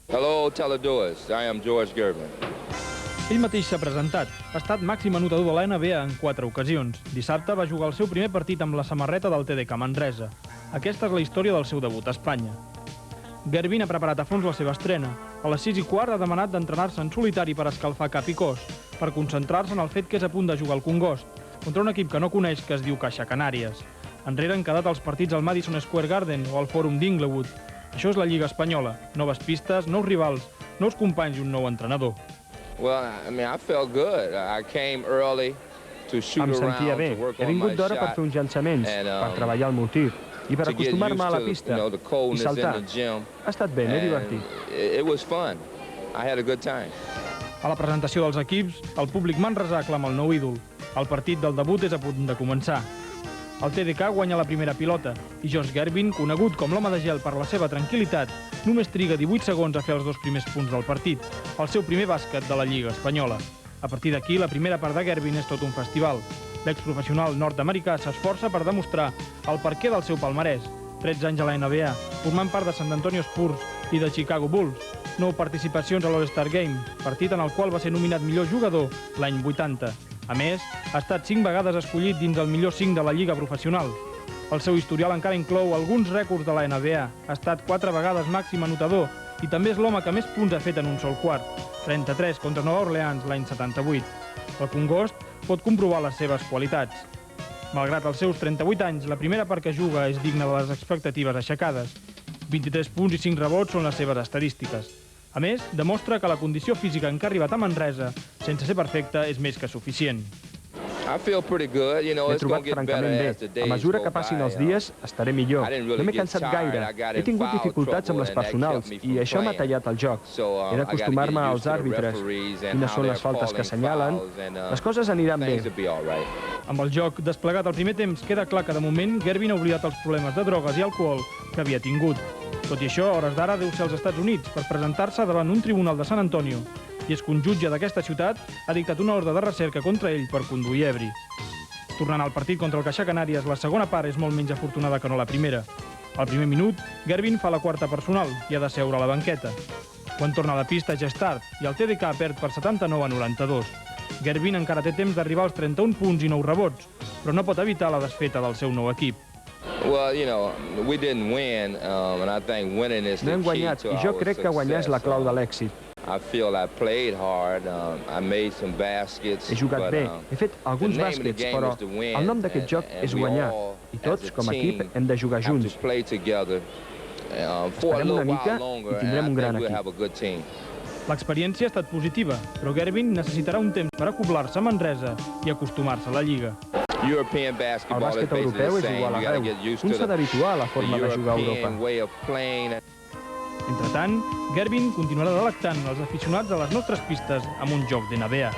Hello, teledoers. I am George Gervin. Ell mateix s'ha presentat. Ha estat màxim anotador de la NBA en 4 ocasions. Dissabte va jugar el seu primer partit amb la samarreta del TDK Manresa. Aquesta és la història del seu debut a Espanya. Gervin ha preparat a fons la seva estrena. A les 6:15 ha demanat d'entrenar-se en solitari per escalfar cap i cos, per concentrar-se en el fet que és a punt de jugar al Congost, contra un equip que no coneix que es diu Caixa Canàries. Enrere han quedat els partits al Madison Square Garden o al Fòrum d'Inglewood. Això és la Lliga Espanyola. Noves pistes, nous rivals, nous companys i un nou entrenador. Well, I felt good. I came early to shoot Em around, sentia bé. to work He on my vingut d'hora per shot, fer uns llançaments, per treballar el meu tir i per to get acostumar-me a la used pista to, the i coldness in saltar. the gym. Ha estat bé, m'he divertit. It was fun. I had a good time. A la presentació dels equips, el públic manresà aclama el nou ídol. El partit del debut és a punt de començar. El TDK guanya la primera pilota i George Gervin, conegut com l'home de gel per la seva tranquil·litat, només triga 18 segons a fer els 2 primers punts del partit, el seu primer bàsquet de la Lliga Espanyola. A partir d'aquí, la primera part de Gervin és tot un festival. L'exprofessional nord-americà s'esforça per demostrar el perquè del seu palmarès. 13 anys a la NBA, formant part de San Antonio Spurs i de Chicago Bulls. 9 participacions a l'All-Star Game, partit en el qual va ser nominat millor jugador l'any 80. A més, ha estat 5 vegades escollit dins el millor 5 de la Lliga Professional. El seu historial encara inclou alguns rècords de la NBA. Ha estat 4 vegades màxim anotador i també és l'home que més punts ha fet en un sol quart, 33 contra Nova Orleans l'any 78. El Congost pot comprovar les seves qualitats. Malgrat els seus 38 anys, la primera part que juga és digna de les expectatives aixecades. 23 punts i 5 rebots són les seves estadístiques. A més, demostra que la condició física en què ha arribat a Manresa, sense ser perfecta, és més que suficient. M'he trobat francament bé. A mesura que passin els dies, estaré millor. No m'he cansat gaire. He tingut dificultats amb les personals i això m'ha tallat el joc. He d'acostumar-me als àrbitres, quines són les faltes que assenyalen. Les coses aniran bé. Amb el joc desplegat al primer temps, queda clar que de moment Gervin ha oblidat els problemes de drogues i alcohol que havia tingut. Tot i això, a hores d'ara deu ser als Estats Units per presentar-se davant un tribunal de San Antonio. I és que un jutge d'aquesta ciutat ha dictat una ordre de recerca contra ell per conduir ebri. Tornant al partit contra el Caixa Canàries, la segona part és molt menys afortunada que no la primera. Al primer minut, Gervin fa la quarta personal i ha de seure a la banqueta. Quan torna a la pista ja és tard i el TDK perd per 79-92. Gervin encara té temps d'arribar als 31 punts i 9 rebots, però no pot evitar la desfeta del seu nou equip. No hem guanyat i jo crec que guanyar és la clau de l'èxit. He jugat bé, he fet alguns bàsquets, però el nom d'aquest joc és guanyar i tots, com a equip, hem de jugar junts. Esperem una mica i tindrem un gran equip. L'experiència ha estat positiva, però Gervin necessitarà un temps per acoblar-se a Manresa i acostumar-se a la Lliga. El bàsquet europeu és igual arreu. Un s'ha d'habituar a la forma de jugar a Europa. Entretant, Gervin continuarà delectant els aficionats a les nostres pistes amb un joc d'NBA.